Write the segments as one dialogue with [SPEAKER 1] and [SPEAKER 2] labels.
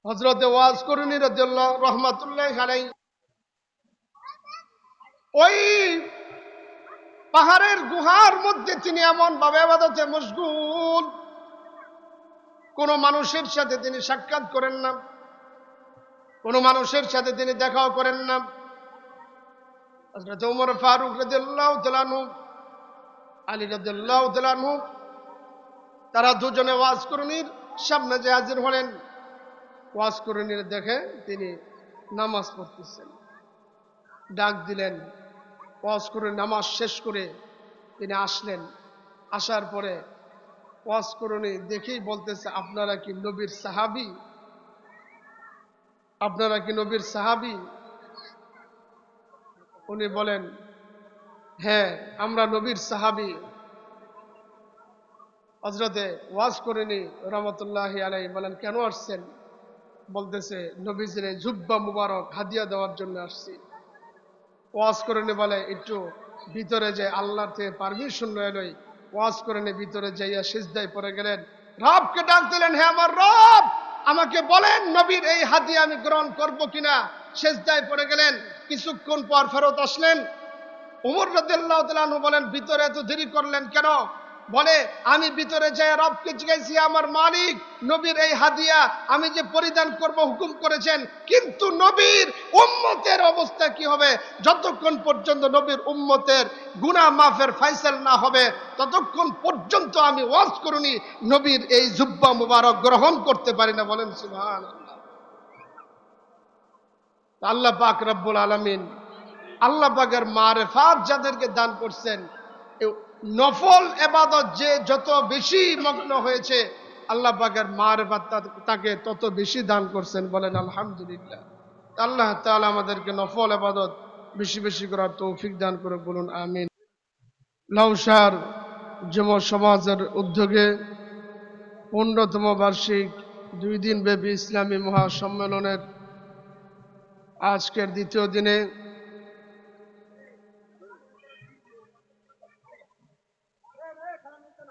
[SPEAKER 1] হযরতে ওয়াজ করুনি রাদিয়াল্লাহু রাহমাতুল্লাহি আলাইহি ওই পাহাড়ের গুহার মধ্যে তিনি এমন ভাবে ইবাদতে মশগুল, কোন মানুষের সাথে তিনি সাক্ষাৎ করেন না, কোন মানুষের সাথে তিনি দেখাও করেন না। হযরত ওমর ফারুক রাদিয়াল্লাহু তাআলা আনহু, আলী রাদিয়াল্লাহু তাআলা আনহু, তারা দুজনে ওয়াজ করুনির সামনে যে হাজির হলেন। ওয়াজ করুনির দেখে তিনি নামাজ পড়তেছেন, ডাক দিলেন। ওয়াজ করে নামাজ শেষ করে তিনি আসলেন। আসার পরে ওয়াজ করুনি দেখেই বলতেছে, আপনারা কি নবীর সাহাবী? আপনারা কি নবীর সাহাবী? উনি বলেন, হ্যাঁ আমরা নবীর সাহাবী। হযরতে ওয়াজ করুনি রাহমাতুল্লাহি আলাইহি বলেন, কেন আসছেন? বলতেছে, নবীজির জুব্বা মুবারক হাদিয়া দেওয়ার জন্য আসছি। ওয়াজ করুনি বলে, একটু ভিতরে যে আল্লাহর থেকে পারমিশন লয়ে লই। ওয়াজ করুনি ভিতরে যাইয়া সিজদায় পড়ে গেলেন, রবকে ডাক দিলেন, হে আমার রব, আমাকে বলেন নবীর এই হাদিয়া আমি গ্রহণ করব কিনা। সিজদায় পড়ে গেলেন। কিছুক্ষণ পর ফেরত আসলেন। ওমর রাদিয়াল্লাহু তাআলা আনহু বলেন, ভিতরে এত দেরি করলেন কেন? বলে, আমি ভিতরে যাই রবকে জিজ্ঞাসি, আমার মালিক নবীর এই হাদিয়া আমি যে পরিধান করব হুকুম করেছেন, কিন্তু নবীর উম্মতের অবস্থা কি হবে? যতক্ষণ পর্যন্ত নবীর উম্মতের গুনাহ মাফের ফয়সালা না হবে ততক্ষণ পর্যন্ত আমি ওয়াজ করুনি নবীর এই জুব্বা মুবারক গ্রহণ করতে পারি না। বলেন সুবহানাল্লাহ। আল্লাহ পাক রব্বুল আলামিন, আল্লাহ পাকের মারেফাত যাদেরকে দান করছেন, নফল ইবাদত যে যত বেশি মগ্ন হয়েছে, আল্লাহ পাকের মারেফাত তাকে তত বেশি দান করছেন। বলেন আলহামদুলিল্লাহ। আল্লাহ তাআলা আমাদেরকে নফল ইবাদত বেশি বেশি করার তৌফিক দান করে, বলুন আমিন। লাউসার যুব সমাজের উদ্যোগে 15তম বার্ষিক 2 দিন ব্যাপী ইসলামী মহাসম্মেলনের আজকের দ্বিতীয় দিনে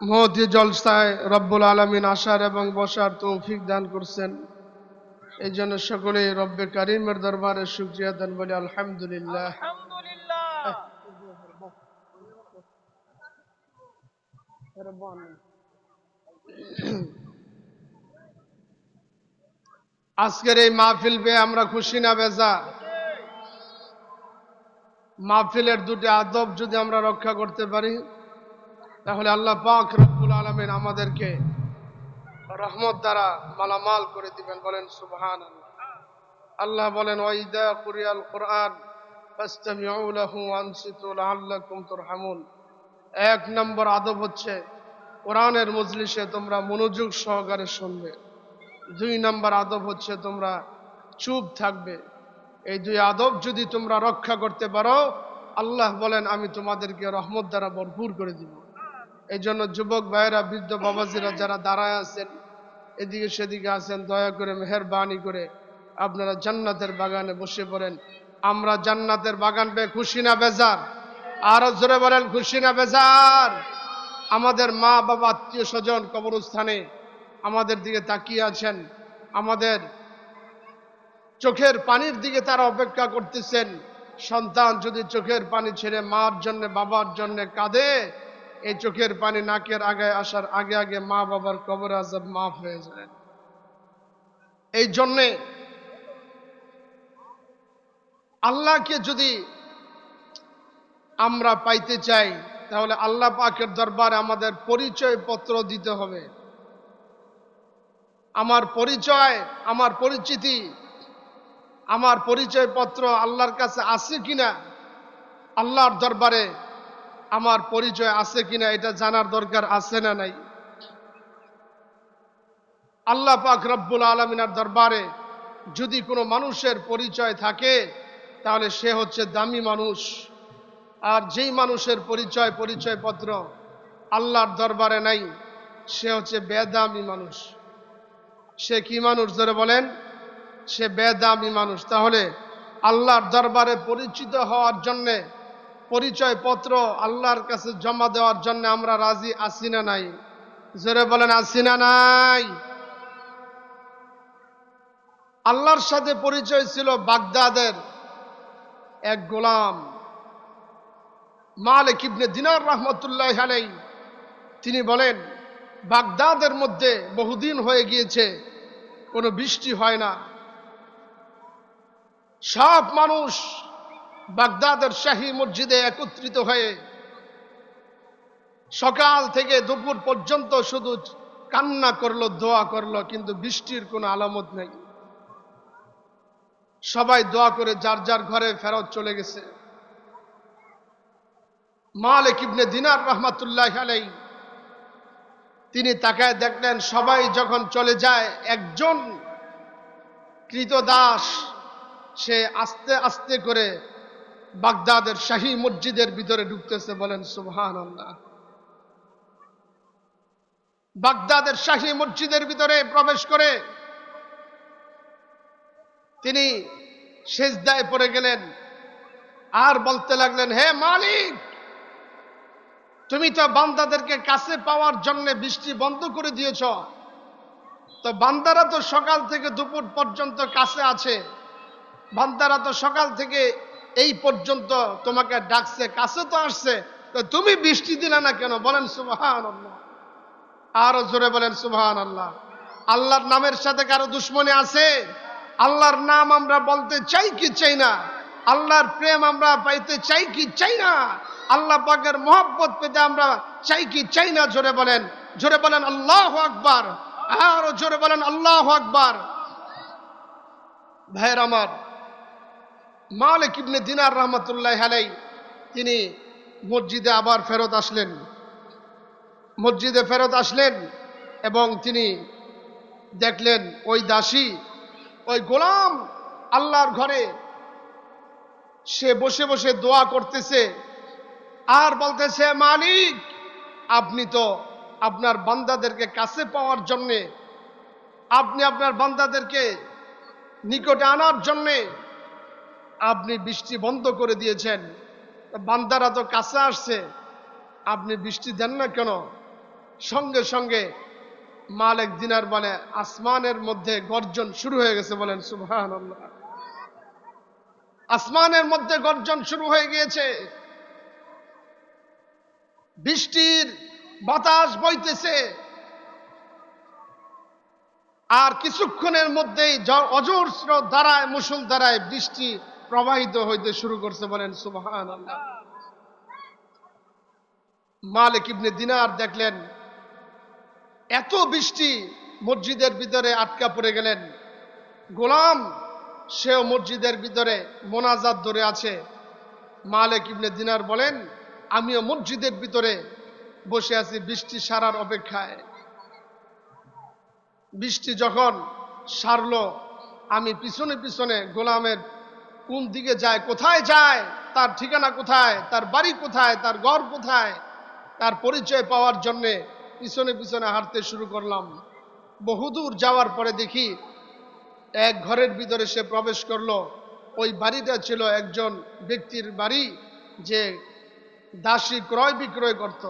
[SPEAKER 1] মহতি জলসায় রব্বুল আলামিন আসার এবং বসার তৌফিক দান করছেন। এই জন্য সকলেই রব্বে কারিমের দরবারে শুকরিয়া দান বলি আলহামদুলিল্লাহ। আজকের এই মাহফিল পেয়ে আমরা খুশি না বেজার? মাহফিলের দুটি আদব যদি আমরা রক্ষা করতে পারি, তাহলে আল্লাহ পাক রব্বুল আলামিন আমাদেরকে রহমত দ্বারা মালামাল করে দিবেন। বলেন সুবহানাল্লাহ। আল্লাহ বলেন, ওয়াইদা কুরিয়াল কুরআন ফাসতামিউ লাহু ওয়ানসিতু লাআল্লাকুম তুরহামুন। 1 নম্বর আদব হচ্ছে কোরআনের মজলিসে তোমরা মনোযোগ সহকারে শুনবে। 2 নম্বর আদব হচ্ছে তোমরা চুপ থাকবে। এই 2 আদব যদি তোমরা রক্ষা করতে পারো, আল্লাহ বলেন আমি তোমাদেরকে রহমত দ্বারা ভরপুর করে দিব। এই জন্য যুবক ভাইয়েরা, বৃদ্ধ বাবাজিরা যারা দাঁড়ায় আছেন, এদিকে সেদিকে আছেন, দয়া করে মেহেরবানি করে আপনারা জান্নাতের বাগানে বসে পড়েন। আমরা জান্নাতের বাগান পেয়ে খুশি না বেজার? আরো জোরে বলেন, খুশি না বেজার? আমাদের মা বাবা, আত্মীয় স্বজন কবরস্থানে আমাদের দিকে তাকিয়ে আছেন, আমাদের চোখের পানির দিকে তারা অপেক্ষা করতেছেন। সন্তান যদি চোখের পানি ছেড়ে মার জন্য বাবার জন্য কাঁদে, এই চোখের পানি নাকের আগে আসার আগে আগে মা বাবার কবর আযাব মাফ হয়ে যায়। এই জন্যে আল্লাহকে যদি আমরা পাইতে চাই, তাহলে আল্লাহ পাকের দরবারে আমাদের পরিচয় পত্র দিতে হবে। আমার পরিচয়, আমার পরিচিতি, আমার পরিচয় পত্র আল্লাহর কাছে আছে কিনা, আল্লাহর দরবারে আমার পরিচয় আছে কিনা, এটা জানার দরকার আছে না নাই? আল্লাহ পাক রব্বুল আলামিনের দরবারে যদি কোনো মানুষের পরিচয় থাকে, তাহলে সে হচ্ছে দামি মানুষ। আর যেই মানুষের পরিচয়পত্র আল্লাহর দরবারে নাই, সে হচ্ছে বেদামি মানুষ। সে কি মানুষ? ধরে বলেন, সে বেদামি মানুষ। তাহলে আল্লাহর দরবারে পরিচিত হওয়ার জন্যে, পরিচয়পত্র আল্লাহর কাছে জমা দেওয়ার জন্য আমরা রাজি আছি না নাই? জোরে বলেন, আছি না নাই? আল্লাহর সাথে পরিচয় ছিল বাগদাদের এক গোলাম মালিক ইবনে দিনার রাহমাতুল্লাহি আলাইহি। তিনি বলেন, বাগদাদের মধ্যে বহুদিন হয়ে গিয়েছে, কোনো বৃষ্টি হয় না। সব মানুষ বাগদাদের শাহী মসজিদে একত্রিত হয়ে সকাল থেকে দুপুর পর্যন্ত শুধু কান্না করলো, দোয়া করলো, কিন্তু বৃষ্টির কোনো আলামত নেই। সবাই দোয়া করে যার যার ঘরে ফেরত চলে গেছে। মালিক ইবনে দিনার রাহমাতুল্লাহি আলাইহি তিনি তাকায় দেখলেন, সবাই যখন চলে যায়, একজন ক্রীতদাস সে আস্তে আস্তে করে বাগদাদের শাহী মসজিদের ভিতরে ঢুকতেছে। বলেন সুবহানাল্লাহ। বাগদাদের শাহী মসজিদের ভিতরে প্রবেশ করে তিনি সিজদায় পড়ে গেলেন আর বলতে লাগলেন, হে মালিক, তুমি তো বান্দাদেরকে কাছে পাওয়ার জন্য বৃষ্টি বন্ধ করে দিয়েছ, তো বান্দারা তো সকাল থেকে দুপুর পর্যন্ত কাছে আছে, বান্দারা তো সকাল থেকে এই পর্যন্ত তোমাকে ডাকছে, কাছে তো আসছে, তো তুমি বৃষ্টি দিলে না কেন? বলেন সুবহানাল্লাহ। আরো জোরে বলেন সুবহানাল্লাহ। আল্লাহর নামের সাথে কারো দুশ্মনী আছে? আল্লাহর নাম আমরা বলতে চাই কি চাই না? আল্লাহর প্রেম আমরা পাইতে চাই কি চাই না? আল্লাহ পাকের মহব্বত পেতে আমরা চাই কি চাই না? জোরে বলেন, জোরে বলেন আল্লাহু আকবার। আরো জোরে বলেন আল্লাহু আকবার। ভাইয়ের আমার, মালিক ইবনে দিনার রাহমাতুল্লাহি আলাইহি তিনি মসজিদে আবার ফেরত আসলেন। মসজিদে ফেরত আসলেন এবং তিনি দেখলেন ওই দাসী, ওই গোলাম আল্লাহর ঘরে সে বসে বসে দোয়া করতেছে আর বলতেছে, মালিক, আপনি তো আপনার বান্দাদেরকে কাছে পাওয়ার জন্যে, আপনি আপনার বান্দাদেরকে নিকটে আনার জন্যে আপনি বৃষ্টি বন্ধ করে দিয়েছেন, বান্দারা তো কাছে আসছে, আপনি বৃষ্টি দেন না কেন? সঙ্গে সঙ্গে মালিক দিনার বলে, আসমানের মধ্যে গর্জন শুরু হয়ে গেছে। বলেন সুবহানাল্লাহ। আসমানের মধ্যে গর্জন শুরু হয়ে গিয়েছে, বৃষ্টির বাতাস বইতেছে, আর কিছুক্ষণের মধ্যেই অজস্র ধারায়, মুষল ধারায় বৃষ্টি প্রবাহিত হইতে শুরু করছে। বলেন সুবহানাল্লাহ। মালিক ইবনে দিনার দেখলেন এত বৃষ্টি, মসজিদের ভিতরে আটকা পড়ে গেলেন। গোলাম সেও মসজিদের ভিতরে মোনাজাত ধরে আছে। মালিক ইবনে দিনার বলেন, আমিও মসজিদের ভিতরে বসে আছি বৃষ্টি সারার অপেক্ষায়। বৃষ্টি যখন সারলো, আমি পিছনে পিছনে গোলামের কোন দিকে যায়, কোথায় যায়, তার ঠিকানা কোথায়, তার বাড়ি কোথায়, তার ঘর কোথায়, তার পরিচয় পাওয়ার জন্যে পিছনে পিছনে হাঁটতে শুরু করলাম। বহুদূর যাওয়ার পরে দেখি এক ঘরের ভিতরে সে প্রবেশ করলো। ওই বাড়িটা ছিল একজন ব্যক্তির বাড়ি, যে দাসী ক্রয় বিক্রয় করত।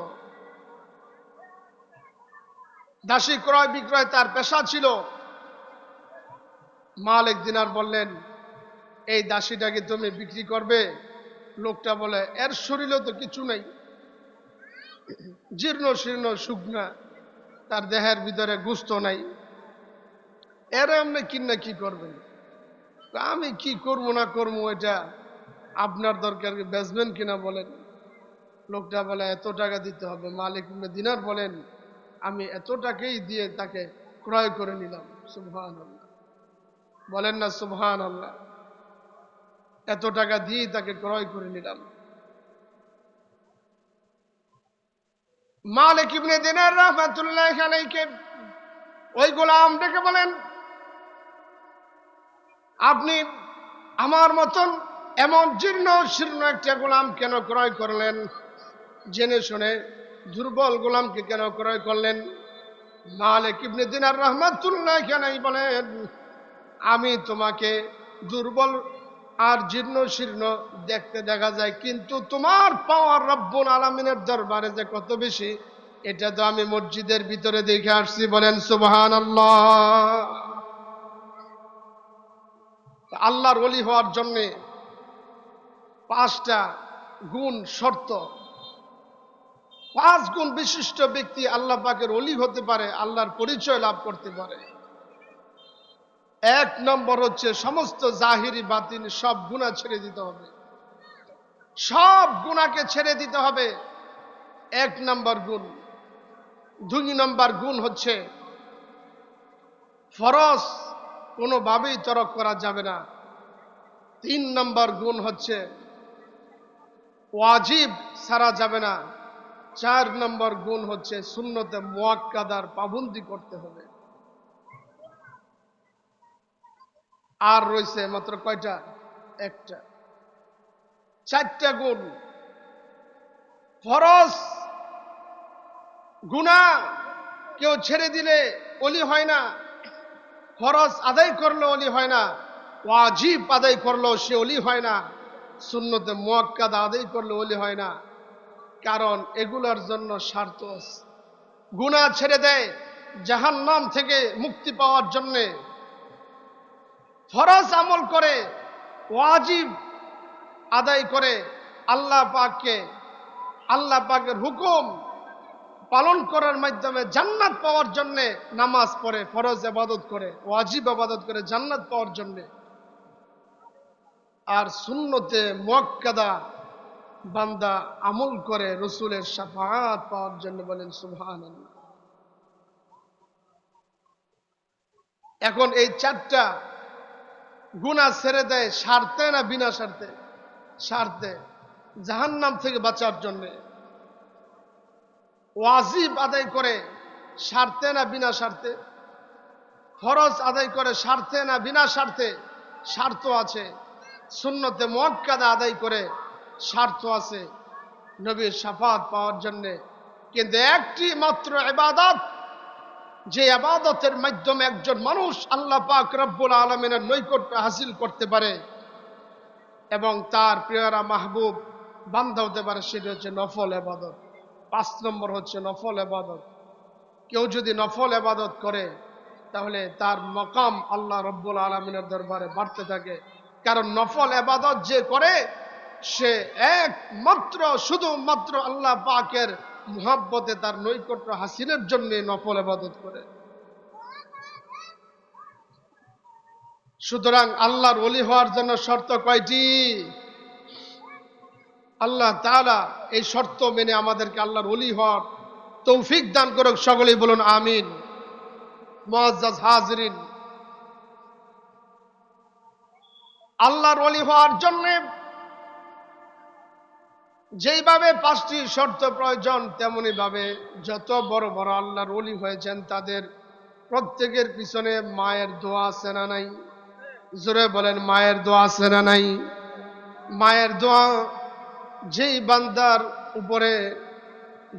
[SPEAKER 1] দাসী ক্রয় বিক্রয় তার পেশা ছিল। মালিক দিনার বললেন, এই দাসীটাকে তুমি বিক্রি করবে? লোকটা বলে, এর শরীরে তো কিছু নেই, জীর্ণ শীর্ণ শুকনা, তার দেহের ভিতরে গোশত নাই, এর আপনি কিনা কি করবেন? আমি কি করবো না করবো এটা আপনার দরকার, বেচবেন কিনা বলেন। লোকটা বলে, এত টাকা দিতে হবে। মালিক ইবনে দিনার বলেন, আমি এত টাকাই দিয়ে তাকে ক্রয় করে নিলাম। সুবহানাল্লাহ, বলেন না সুবহানাল্লাহ। এত টাকা দিয়ে তাকে ক্রয় করে নিলাম। মালিক ইবনে দিনার রাহমাতুল্লাহি আলাইহি ওই গোলাম ডেকে বলেন, আপনি আমার মতন এমন জীর্ণ শীর্ণ একটা গোলাম কেন ক্রয় করলেন? জেনে শুনে দুর্বল গোলামকে কেন ক্রয় করলেন? মালিক ইবনে দিনার রাহমাতুল্লাহি আলাইহি বলেন, আমি তোমাকে দুর্বল আর জীর্ণ শীর্ণ দেখতে দেখা যায়, কিন্তু তোমার পাওয়ার রব্বুল আলামিনের দরবারে যে কত বেশি, এটা তো আমি মসজিদের ভিতরে দেখে আসছি। বলেন সুবহানাল্লাহ। আল্লাহর ওলি হওয়ার জন্য 5টা গুণ শর্ত। 5 গুণ বিশিষ্ট ব্যক্তি আল্লাহ পাকের ওলি হতে পারে, আল্লাহর পরিচয় লাভ করতে পারে। 1 নম্বর হচ্ছে সমস্ত জাহিরি বাতিনি সব গুনাহ ছেড়ে দিতে হবে, সব গুনাহকে ছেড়ে দিতে হবে। 1 নম্বর গুণ। 2 নম্বর গুণ হচ্ছে ফরজ কোনোভাবেই তরক করা যাবে না। 3 নম্বর গুণ হচ্ছে ওয়াজিব ছাড়া যাবে না। 4 নম্বর গুণ হচ্ছে সুন্নতে মুআক্কাদার পাবন্দি করতে হবে। আর রয়েছে মাত্র কয়টা? 1টা। 4টা গুণ। ফরজ গুনাহ কেউ ছেড়ে দিলে ওলি হয় না, ফরজ আদায় করলে ওলি হয় না, ওয়াজিব আদায় করলেও সে ওলি হয় না, সুন্নতে মুআক্কাদা আদায় করলে ওলি হয় না। কারণ এগুলোর জন্য শর্ত আছে। গুনাহ ছেড়ে দেয় জাহান্নাম থেকে মুক্তি পাওয়ার জন্য, ফরজ আমল করে, ওয়াজিব আদায় করে, আল্লাহ পাকের হুকুম পালন করার মাধ্যমে জান্নাত পাওয়ার জন্য নামাজ পড়ে, ফরজ ইবাদত করে, ওয়াজিব ইবাদত করে জান্নাত পাওয়ার জন্য। আর সুন্নতে মুআক্কাদা বান্দা আমল করে রাসূলের শাফাআত পাওয়ার জন্য। বলেন সুবহানাল্লাহ। এখন এই 4টা গুনাহ ছেড়ে দেয় স্বার্থে না বিনা স্বার্থে? স্বার্থে, জাহান্নাম থেকে বাঁচার জন্য। ওয়াজিব আদায় করে স্বার্থে না বিনা স্বার্থে? ফরজ আদায় করে স্বার্থে না বিনা স্বার্থে? স্বার্থ আছে। সুন্নতে মুআক্কাদা আদায় করে স্বার্থ আছে, নবীর শাফাত পাওয়ার জন্য। কিন্তু একটি মাত্র ইবাদত, যে ইবাদতের মাধ্যমে একজন মানুষ আল্লাহ পাক রব্বুল আলামিনের নৈকট্য হাসিল করতে পারে এবং তার প্রিয়রা মাহবুব বান্দা হতে পারে, সেটা হচ্ছে নফল ইবাদত। 5 নম্বর হচ্ছে নফল ইবাদত। কেউ যদি নফল ইবাদত করে তাহলে তার মাকাম আল্লাহ রব্বুল আলামিনের দরবারে বাড়তে থাকে। কারণ নফল ইবাদত যে করে সে একমাত্র শুধুমাত্র আল্লাহ পাকের মুহাব্বতে তার নৈকট্য হাসিলের জন্য নফল ইবাদত করে। সুতরাং আল্লাহর ওলি হওয়ার জন্য শর্ত কয়টি? আল্লাহ তাআলা এই শর্ত মেনে আমাদেরকে আল্লাহর ওলি হওয়ার তৌফিক দান করুক। সকলেই বলুন আমিন। মুআজ্জাজ হাজিরিন, আল্লাহর ওলি হওয়ার জন্য যেইভাবে 5টি শর্ত প্রয়োজন, তেমনি ভাবে যত বড় বড় আল্লাহর ওলি হয়েছেন তাদের প্রত্যেকের পিছনে মায়ের দোয়া আছে না নাই? জোরে বলেন, মায়ের দোয়া আছে না নাই? মায়ের দোয়া যেই বান্দার উপরে,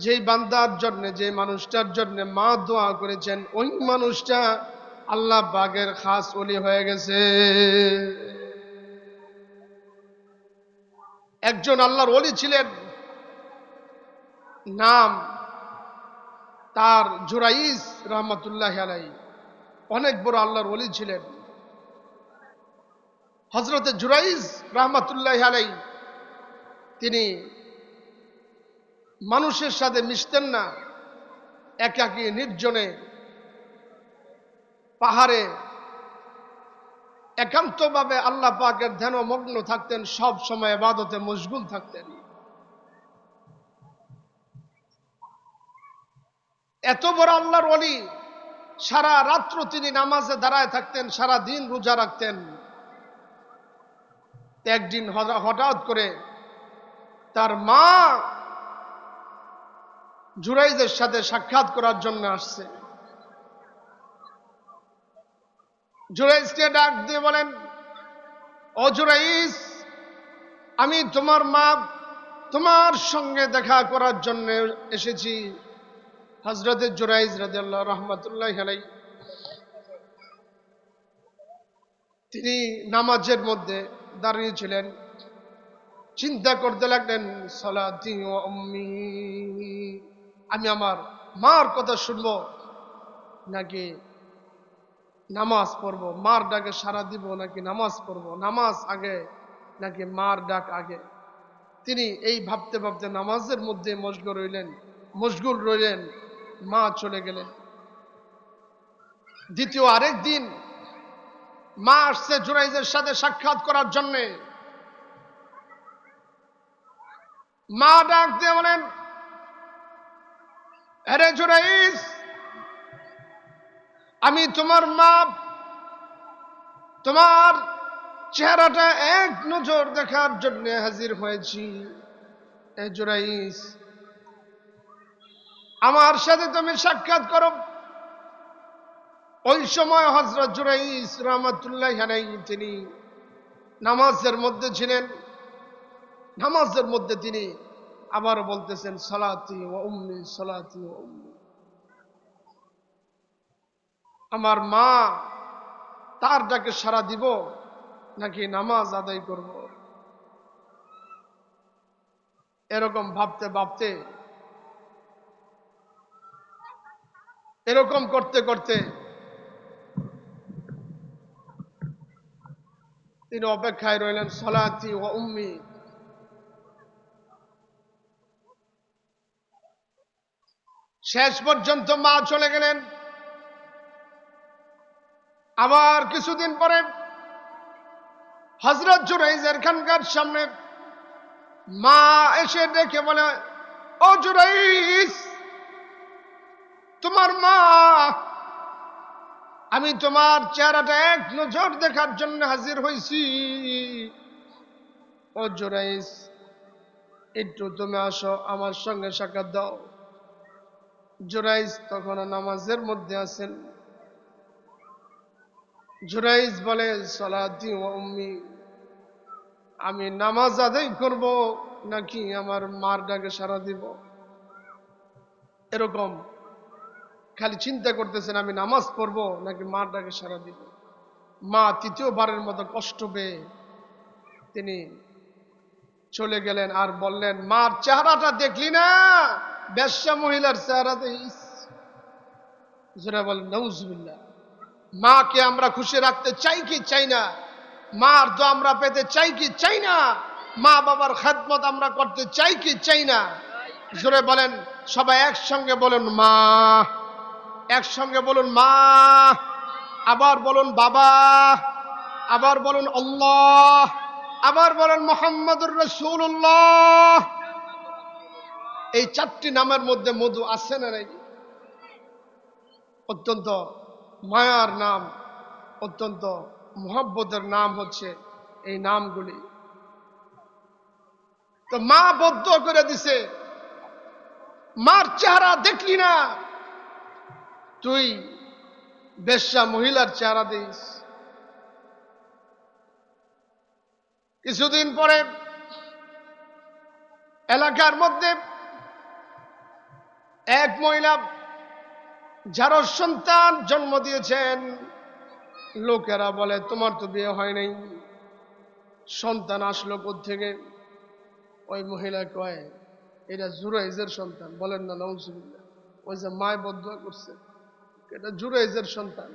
[SPEAKER 1] যেই বান্দার জন্য, যে মানুষটার জন্য মা দোয়া করেছেন, ওই মানুষটা আল্লাহ পাকের খাস ওলি হয়ে গেছে। একজন আল্লাহর ওলি ছিলেন, নাম তার জুরাইজ রহমাতুল্লাহি আলাইহি। অনেক বড় আল্লাহর ওলি ছিলেন হযরতে জুরাইজ রহমাতুল্লাহি আলাইহি। তিনি মানুষের সাথে মিশতেন না, একাকী নির্জনে পাহাড়ে একান্তভাবে আল্লাহ পাকের ধ্যানে মগ্ন থাকতেন, সব সময় ইবাদতে মশগুল থাকতেন। এত বড় আল্লাহর ওলি, সারা রাত্র তিনি নামাজে দাঁড়ায় থাকতেন, সারা দিন রোজা রাখতেন। একদিন হঠাৎ করে তার মা জুরাইজের সাথে সাক্ষাৎ করার জন্য আসছে। জুরাইজকে ডাক দিয়ে বলেন, ও জুরাইজ, আমি তোমার মা, তোমার সঙ্গে দেখা করার জন্য এসেছি। হযরতে জুরাইজ রাদিয়াল্লাহু রাহমাতুল্লাহি আলাইহি তিনি নামাজের মধ্যে দাঁড়িয়েছিলেন, চিন্তা করতে লাগলেন, সালাতি ওয়া উম্মি, আমি আমার মার কথা শুনবো নাকি নামাজ পড়বো, মার ডাকে সাড়া দিব নাকি নামাজ পড়বো, নামাজ আগে নাকি মার ডাক আগে। তিনি এই ভাবতে ভাবতে নামাজের মধ্যে মশগুল রইলেন। মা চলে গেলেন। দ্বিতীয় আরেক দিন মা আসছে জুরাইজের সাথে সাক্ষাৎ করার জন্যে। মা ডাক দিয়ে বলেন, আরে জুরাইজ, আমি তোমার মা, তোমার চেহারাটা এক নজর দেখার জন্য হাজির হয়েছি। জুরাইজ, আমার সাথে তুমি সাক্ষাৎ করো। ওই সময় হযরত জুরাইজ রাহমাতুল্লাহি আলাইহি তিনি নামাজের মধ্যে ছিলেন। নামাজের মধ্যে তিনি আবার বলতেছেন, সালাতি ওয়া উম্মি, সালাতি ওয়া উম্মি। আমার মা, তার ডাকে সাড়া দিব নাকি নামাজ আদায় করব। এরকম ভাবতে ভাবতে, এরকম করতে করতে তিনি অপেক্ষায় রইলেন, সালাতি ওয়া উম্মি। শেষ পর্যন্ত মা চলে গেলেন। আবার কিছুদিন পরে হযরত জুরাইজের খানকার সামনে মা এসে ডেকে বলে, ও জুরাইজ, তোমার মা, আমি তোমার চেহারাটা এক নজর দেখার জন্য হাজির হয়েছি। ও জুরাইজ, একটু তুমি আসো, আমার সঙ্গে সাক্ষাৎ দাও। জুরাইজ তখন নামাজের মধ্যে আছেন। জুরাইজ বলে, সালাতি ওয়া উম্মি, আমি নামাজ আদায় করব নাকি আমার মার ডাকে সাড়া দিব। এরকম খালি চিন্তা করতেছেন, আমি নামাজ পড়বো নাকি মার ডাকে সাড়া দিব। মা তৃতীয়বারের মতো কষ্ট পেয়ে তিনি চলে গেলেন আর বললেন, মার চেহারাটা দেখলি না? বেশ্যা মহিলার চেহারাতে। যারা বলেন নাউজুবিল্লাহ। মাকে আমরা খুশি রাখতে চাই কি চাই না? মার তো আমরা পেতে চাই কি চাই না? মা বাবার খেদমত আমরা করতে চাই কি চাই না? জোরে বলেন, সবাই একসঙ্গে বলুন মা, একসঙ্গে বলুন মা, আবার বলুন বাবা, আবার বলুন আল্লাহ, আবার বলুন মুহাম্মদুর রাসূলুল্লাহ। এই চারটি নামের মধ্যে মধু আছে না নাই? অত্যন্ত মায়ার নাম, অত্যন্ত মুহাব্বতের নাম হচ্ছে এই নামগুলি। তো মা বদ্ধ করে দিছে, মার চেহারা দেখলি না? তুই বেশ্যা মহিলার চেহারা দিস। কিছুদিন পরে এলাকার মধ্যে এক মহিলা যার সন্তান জন্ম দিয়েছেন, লোকেরা বলে, তোমার তো বিয়ে হয় নাই, সন্তান আসলো কোত্থেকে? ওই মহিলা কয়, এটা জুরাইজের সন্তান। বলেন না নাউজুবিল্লাহ। ওই যে মায় বদুয়া করছে, এটা জুরাইজের সন্তান।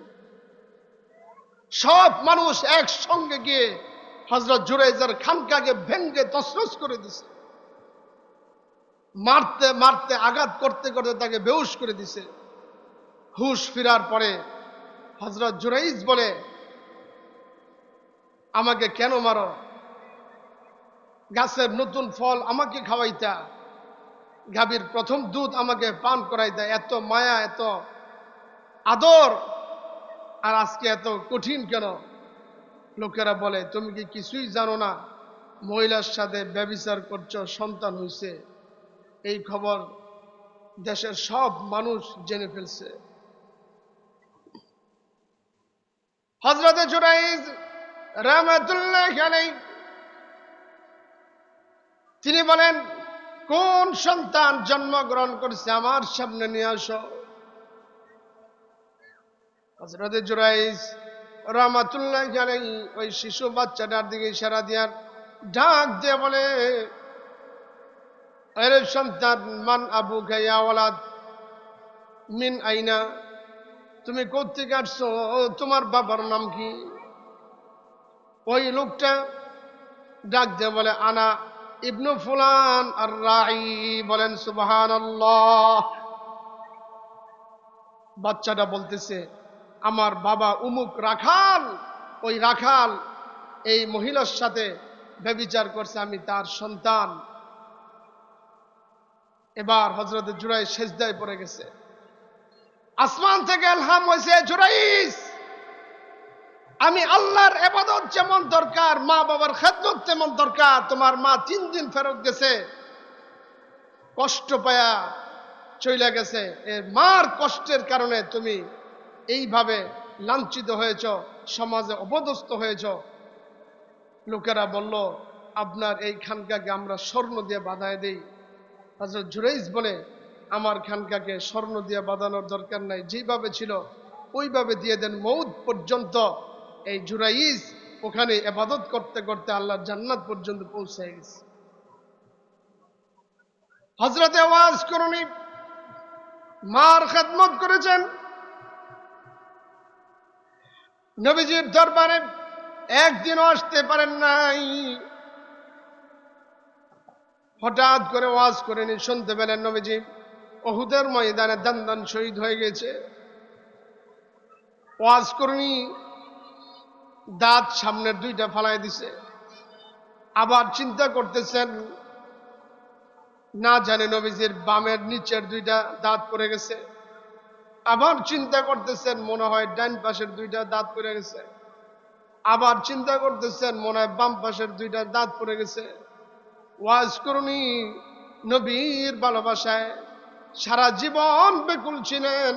[SPEAKER 1] সব মানুষ একসঙ্গে গিয়ে হযরত জুরাইজের খানকাকে ভেঙ্গে তছনছ করে দিছে। মারতে মারতে, আঘাত করতে করতে তাকে বেহুশ করে দিছে। হুশ ফিরার পরে হযরত জুরাইজ বলে, আমাকে কেন মারো? গাছের নতুন ফল আমাকে খাওয়াইতা, গাভীর প্রথম দুধ আমাকে পান করাইতা, এত মায়া, এত আদর, আর আজকে এত কঠিন কেন? লোকেরা বলে, তুমি কি কিছুই জানো না? মহিলার সাথে ব্যভিচার করছো, সন্তান হইছে, এই খবর দেশের সব মানুষ জেনে ফেলছে। হযরত জুরাইজ রাহমাতুল্লাহি আলাইহি তিনি বলেন, কোন সন্তান জন্মগ্রহণ করছে আমার সামনে নিয়ে আসো। হযরত জুরাইজ রাহমাতুল্লাহি আলাইহি ওই শিশু বাচ্চাটার দিকে ইশারা দিয়ে ডাক দিয়ে বলে, আরে সন্তান, মান আবুকা ইয়া ওয়ালাদ, মিন আইনা, তুমি কোত্থেকে আসছো, তোমার বাবার নাম কি? ওই লোকটা ডাক দিয়ে বলে, আনা ইবনু ফুলান আর রাই। বলেন সুবহানাল্লাহ। বাচ্চাটা বলতেছে, আমার বাবা উমুক রাখাল, ওই রাখাল এই মহিলার সাথে ব্যভিচার করছে, আমি তার সন্তান। এবার হযরত জুরাইজ সেজদায় পড়ে গেছে। আসমান থেকে ইলহাম হয়েছে, জুরাইজ, আমি আল্লাহর ইবাদত যেমন দরকার, মা বাবার খেদমত তেমন দরকার। তোমার মা 3 দিন ফেরত গেছে, কষ্ট পায়া চলে গেছে। এর মার কষ্টের কারণে তুমি এইভাবে লাঞ্ছিত হয়েছ, সমাজে অপদস্থ হয়েছ। লোকেরা বলল, আপনার এই খানকাকে আমরা স্বর্ণ দিয়ে বাঁধায় দেই। হযরত জুরাইজ বলে, আমার খানকাকে স্বর্ণ দিয়ে বাঁধানোর দরকার নাই, যেভাবে ছিল ওইভাবে দিয়ে দেন। মৌত পর্যন্ত এই জুরাইজ ওখানে ইবাদত করতে করতে আল্লাহর জান্নাত পর্যন্ত পৌঁছে গেছে। হযরতে ওয়াজ করুনি মার খেদমত করেছেন, নবীজির দরবারে একদিনও আসতে পারেন নাই। হঠাৎ করে ওয়াজ করেনি, শুনতে পেলেন নবীজি উহুদের ময়দানে দান শহীদ হয়ে গেছে। ওয়াজ করেনি দাঁত সামনের 2টা ফালাই দিছে। আবার চিন্তা করতেছেন, না জানে নবীজির বামের নিচের 2টা দাঁত পড়ে গেছে। আবার চিন্তা করতেছেন, মনে হয় ডান পাশের 2টা দাঁত পড়ে গেছে। আবার চিন্তা করতেছেন, মনে হয় বাম পাশের 2টা দাঁত পড়ে গেছে। ওয়াজ করুনি নবীর ভালোবাসায় সারা জীবন বেকুল ছিলেন,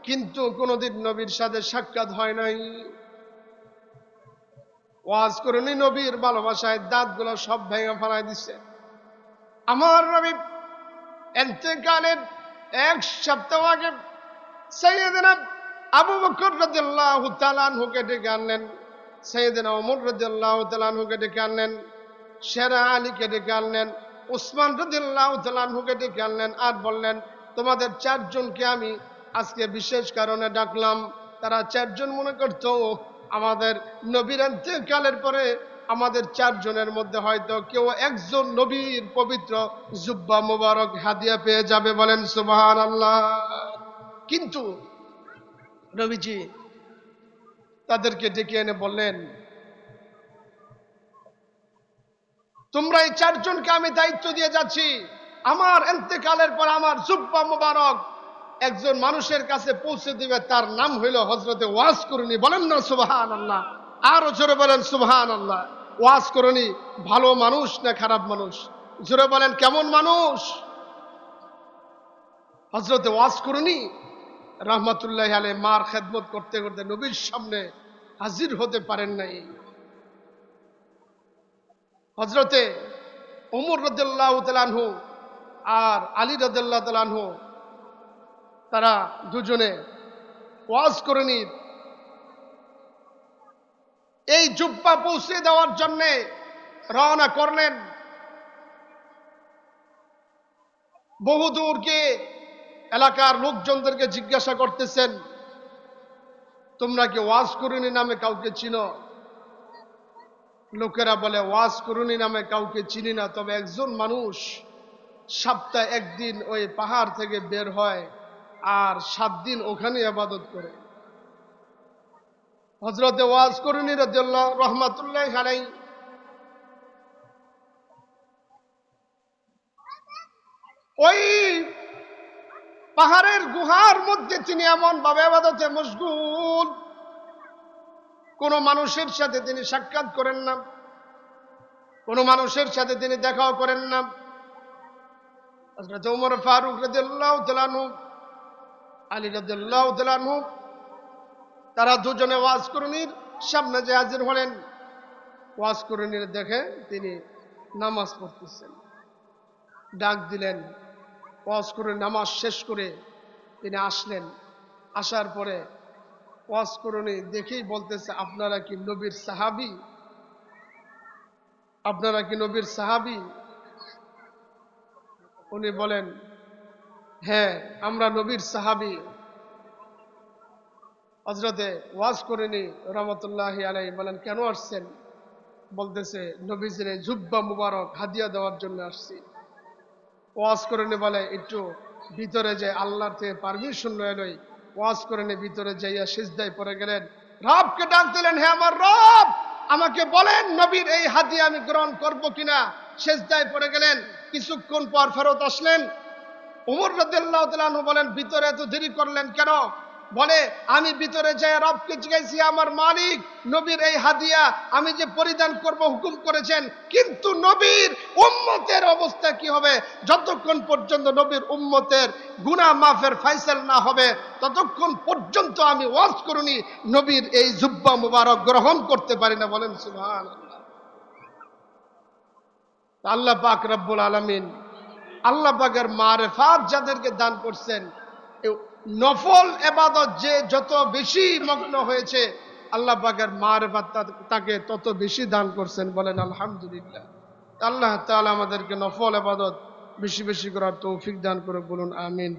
[SPEAKER 1] কিন্তু কোনোদিন নবীর সাথে সাক্ষাৎ হয় নাই। ওয়াজ করুনি নবীর ভালোবাসায় দাঁতগুলো সব ভেঙে ফেলাই দিচ্ছে। আমার নবী ইন্তেকালের 1 সপ্তাহ আগে সাইয়েদনা আবু বকর রাদিয়াল্লাহু তাআলা আনহুকে ডেকে আনলেন, সাইয়েদনা ওমর রাদিয়াল্লাহু তাআলা আনহুকে ডেকে আনলেন, সেরা আলীকে ডেকে আনলেন, উসমান রাদিয়াল্লাহু তাআলা আনহুকে ডেকে আনলেন। আর বললেন, তোমাদের 4 জনকে আমি আজকে বিশেষ কারণে ডাকলাম। তারা 4 জন মনে করত আমাদের নবীর ইন্তেকালের পরে আমাদের 4 জনের মধ্যে হয়তো কেউ একজন নবীর পবিত্র জুব্বা মুবারক হাদিয়া পেয়ে যাবে। বলেন সুবহানাল্লাহ। কিন্তু নবীজি তাদেরকে ডেকে এনে বললেন, তোমরা এই 4 জনকে আমি দায়িত্ব দিয়ে যাচ্ছি, আমার ইন্তেকালের পর আমার জুব্বা মুবারক একজন মানুষের কাছে পৌঁছে দিবে, তার নাম হইল হযরতে ওয়াজ করুনি। বলেন না সুবহানাল্লাহ, আরো জোরে বলেন সুবহানাল্লাহ। ওয়াজ করুনি ভালো মানুষ না খারাপ মানুষ? জোরে বলেন, কেমন মানুষ? হযরতে ওয়াজ করুনি রাহমাতুল্লাহি আলাইহি মার খেদমত করতে করতে নবীর সামনে হাজির হতে পারেন নাই। হযরতে ওমর রাদিয়াল্লাহু তাআলা আনহু আর আলী রাদিয়াল্লাহু তাআলা আনহু তারা দুজনে ওয়াজ করুনি এই জুব্বা পৌঁছে দেওয়ার জন্য রওনা করলেন। বহুদূরকে এলাকার লোকজনদেরকে জিজ্ঞাসা করতেছেন, তোমরা কি ওয়াজ করুনি নামে কাউকে চিনো? লোকেরা বলে, ওয়াজ করুনি নামে কাউকে চিনি না, তবে একজন মানুষ সপ্তাহে 1 দিন ওই পাহাড় থেকে বের হয় আর 7 দিন ওখানে ইবাদত করে। হযরতে ওয়াজ করুনি রাদিয়াল্লাহু রাহমাতুল্লাহি আলাইহি ওই পাহাড়ের গুহার মধ্যে তিনি এমন ভাবে ইবাদতে মশগুল, কোন মানুষের সাথে তিনি সাক্ষাৎ করেন না, কোন মানুষের সাথে তিনি দেখাও করেন না। হযরত ওমর ফারুক রাদিয়াল্লাহু তাআলা আনহু, আলী রাদিয়াল্লাহু তাআলা আনহু, তারা দুজনে ওয়াজ করুনির সামনে যে হাজির হলেন। ওয়াজ করুনির দেখে তিনি নামাজ পড়তেছেন, ডাক দিলেন। ওয়াজ করে নামাজ শেষ করে তিনি আসলেন। আসার পরে ওয়াজ করুনি দেখেই বলতেছে, আপনারা কি নবীর সাহাবী? আপনারা কি নবীর সাহাবী? উনি বলেন, হ্যাঁ আমরা নবীর সাহাবী। হযরতে ওয়াজ করেনি রহমতুল্লাহি আলাইহি বলেন, কেন আসছেন? বলতেছে, নবীজির এই জুব্বা মুবারক হাদিয়া দেওয়ার জন্য আসছি। ওয়াজ করেনি বলে, একটু ভিতরে যে আল্লাহর থেকে পারমিশন লয়ে লই। ওয়াজ করেনি ভিতরে যাইয়া সিজদায় পড়ে গেলেন, রবকে ডাক দিলেন, হে আমার রব, আমাকে বলেন নবীর এই হাদিয়া আমি গ্রহণ করব কিনা। সিজদায় পড়ে গেলেন, কিছুক্ষণ পর ফেরত আসলেন। উমর রাদিয়াল্লাহু তাআলা আনহু বলেন, ভিতরে এত দেরি করলেন কেন? বলে, আমি ভিতরে যাই রবকে জিজ্ঞাসি, আমার মালিক, নবীর এই হাদিয়া আমি যে পরিধান করব হুকুম করেছেন, কিন্তু নবীর উম্মতের অবস্থা কি হবে? যতক্ষণ পর্যন্ত নবীর উম্মতের গুনাহ মাফের ফায়সালা না হবে ততক্ষণ পর্যন্ত আমি ওয়াজ করুনি নবীর এই জুব্বা মুবারক গ্রহণ করতে পারি না। বলেন সুবহানাল্লাহ। আল্লাহ পাক রব্বুল আলামিন আল্লাহ পাকের মারেফাত যাদেরকে দান করছেন, নফল ইবাদত যে যত বেশি মগ্ন হয়েছে আল্লাহ পাকের মারেফাত তাকে তত বেশি দান করছেন। বলেন আলহামদুলিল্লাহ। আল্লাহ তাআলা আমাদেরকে নফল ইবাদত বেশি বেশি করার তৌফিক দান করে, বলুন আমিন।